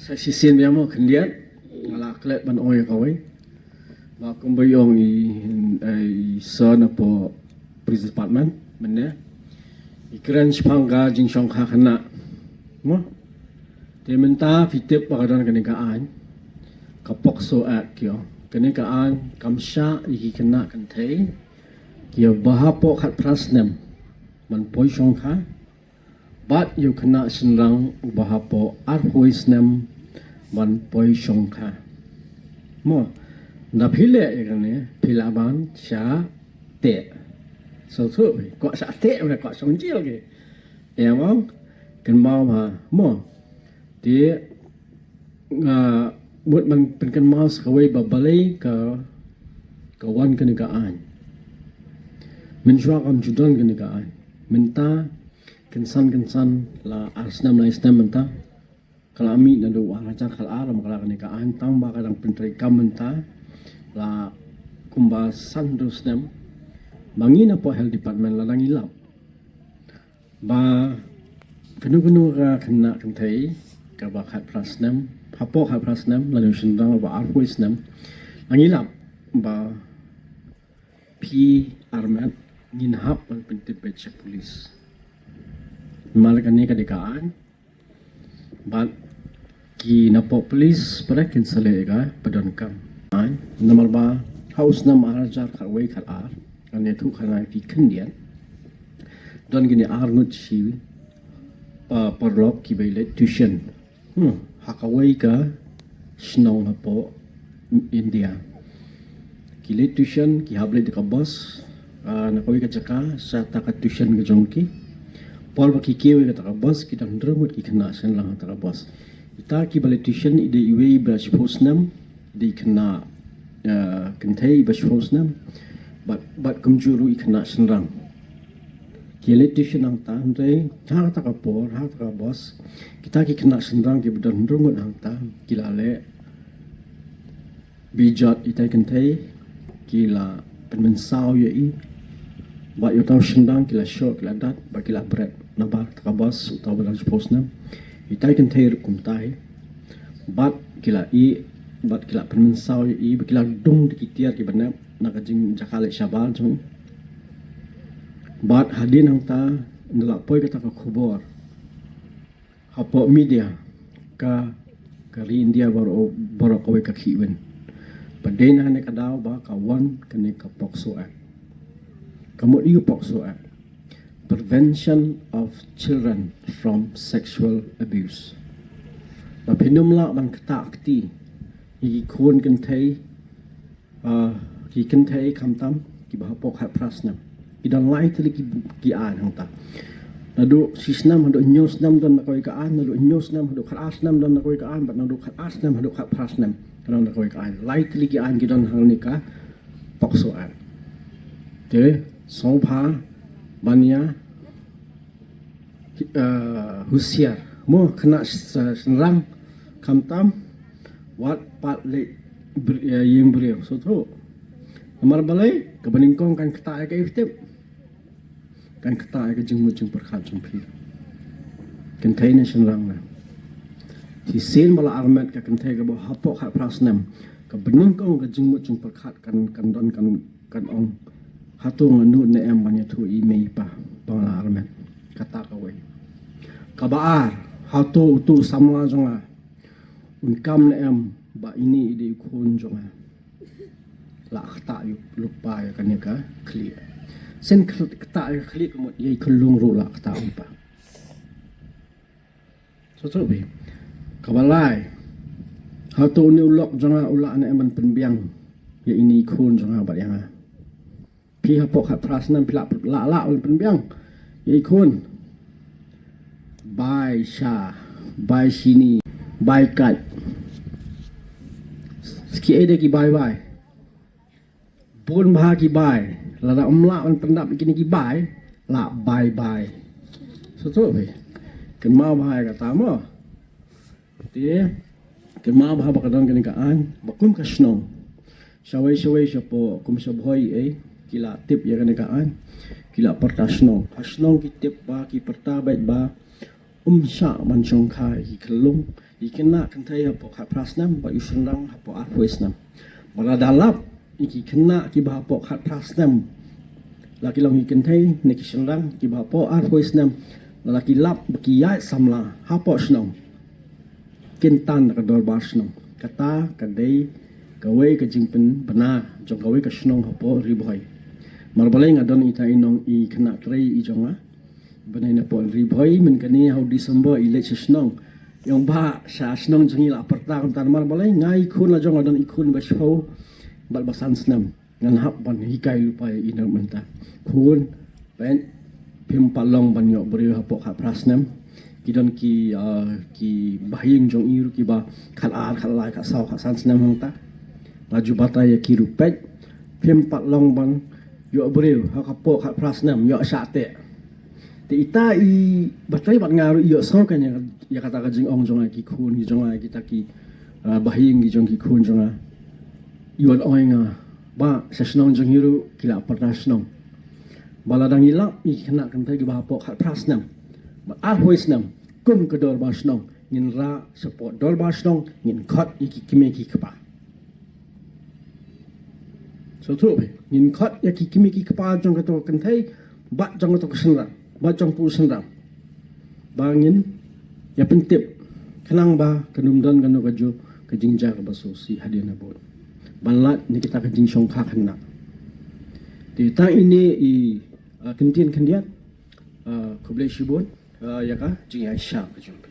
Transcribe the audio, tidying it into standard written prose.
Sa sisin biya mo kandiat ngalaklet ban oy kawai ba kumbayong i son po police department menne ikran spanga jing song kha khana mo te menta fitep pagadan kanikaan kapok so at kyo kanikaan kamsha iki kena kantay kyo bahapo khat prasnem man poi song kha bat yu kena senrang bahapo arhoisnem man poi song kha mo na phile ekane philaban sha te so thu ko sa te ora ko song jil ke ya mong kan mau ma mo dia buat man penkan mau sekawai babalai ka wan kenikaan menjua kam judan kenikaan menta kensan la arsnam la istam menta kalau ami dan doa ajar kalau alam kalau kenikaan tambah kadang penteri kamenta la kumbasan dosnem mangina po health department la nangilap ba kenu ka kena kentai ka ba khat prasnem hapo khat prasnem la sendang ba arpoisnem nangilap ba pi armat nginhap ang pentipet sa pulis malakan ni kadikaan ba ki napo pulis para kinsale ka padon kam nomor ba house na maharajar kawai khalar ane thu khana ki khandian don gini arnut shi parlok ki baile tuition hakawai ka snong hapo India ki le tuition ki hable de ka boss na kawai ka jaka sa ta ka tuition ga jongki pol ba ki kewe ka ta boss ki dan drumut ki khana sen lang ta boss ita ki bale tuition ide iwe ba shposnam di kena kentai basfosnam bat kumjuru ikna senrang kile tuition ang ta ndai ha ta ka por ha ta ka boss kita ki kena senrang ki bedan rungut ang ta kilale bijat itai kentai kila penmensau ye i ba yo tau senrang kila shot kila dat ba kila bread nabar ta ka boss utau bedan basfosnam itai kentai rukum tai bat kila i bat kila penmensau i kila dung dikitiar ki bana nakajing jakale syabal chung bat hadin hang ta nela poi kata ka khubor hapo media ka kari India baru kawai ka khiwen padena ne kadaw ba ka wan kane ka pokso act kamu iu pokso act prevention of children from sexual abuse ba pinumla ban kata akti ki khon kan thai ki kan thai kham tam ki ba pok hat prasnam ki dan lai tli ki an hang ta nadu sisnam hadu nyosnam dan koi ka an nadu nyosnam hadu kharasnam dan koi ka an ba nadu kharasnam hadu khat prasnam kan koi ka an lai tli ki an ki dan hang ni ka pokso an te sopha banya husiar mo kena senrang kham tam wat pat le yang beliau so tu amar balai kebeningkong kan kata ke iftip kan kata ke jengmut jeng perkhat jumpi kan thai nation lang na si sen bala armet ka kan thai ke bo hapok hat prasnam kebeningkong ke jengmut jeng perkhat kan don kan ong hatung anu ne em banya thu i mei pa bala armet kata ka wei kabar hatu tu samwa jonga unkam na em ba ini ide khun jonga la khata yu lupa ya kan ka clear sen khata ya clear mo ye khulung ru la khata pa so so be kabalai ha to ni ulok jonga ula na eman penbiang ya ini khun jonga ba yang pi ha pok hat prasnam pila la penbiang ye khun bai sha bai sini bai kat ski ede ki bye bye pun bah ki bye la da umla man pendap kini ki bye la bye bye so tu be ken mau bah ka tamo tie ken mau bah ba kadang kini ka an bakum ka snong shawai shapo kum shabhoi e kila tip ya kini ka an kila perta snong hasnong kitip ba ki perta baik ba sha man chong kha ki kelung ikena kentai hapo khat prasnam ba yusrang hapo arfuisnam bala dalap iki kena ki ba hapo khat prasnam laki long ikentai neki shrang ki ba hapo arfuisnam laki lap ki ya samla hapo snong kintan ka dor bar snong kata kadai kawai ka jingpen bana jong kawai ka snong hapo riboy marbalay nga don ita inong i kena krei i jonga banay na po riboy min kani how December ilet sa snong yung ba sa snong jangi la aparta kan tan marbalay nga ikun la jonga don ikun ba show balbasan snam ngan hap ban hikay lupay inang menta kun pen pimpalong banyo beri hapo ka prasnam kidon ki bahing jong iru ki ba khalar khalai ka saw ka san snam hangta laju batay ki rupet pimpalong ban yo beriu hakapo khat prasnam yo sate ti ita i batay bat ngaru yo so kan ya kata ka jing ong jonga ki khun ki jonga kita ki bahing ki jong ki khun jonga yon oinga ba sesnong jong hiru kila pernasnong baladang ilap i kena kentai ki bahapo khat prasnam ba arhoisnam kum kedor basnong ngin ra support dor basnong ngin khat iki kimeki kapa so tu ngin khat ya ki kimeki kapa jong ka to kentai ba jong to kesenra ba jong pu senra ba ngin ya pentip kenang ba kenumdan kanu kajo kejingja ka baso si hadiana bot banlat ni kita kejing songkha kena di ta ini i kentin kendiat kublai shibun ya ka jing ya sha kejumpa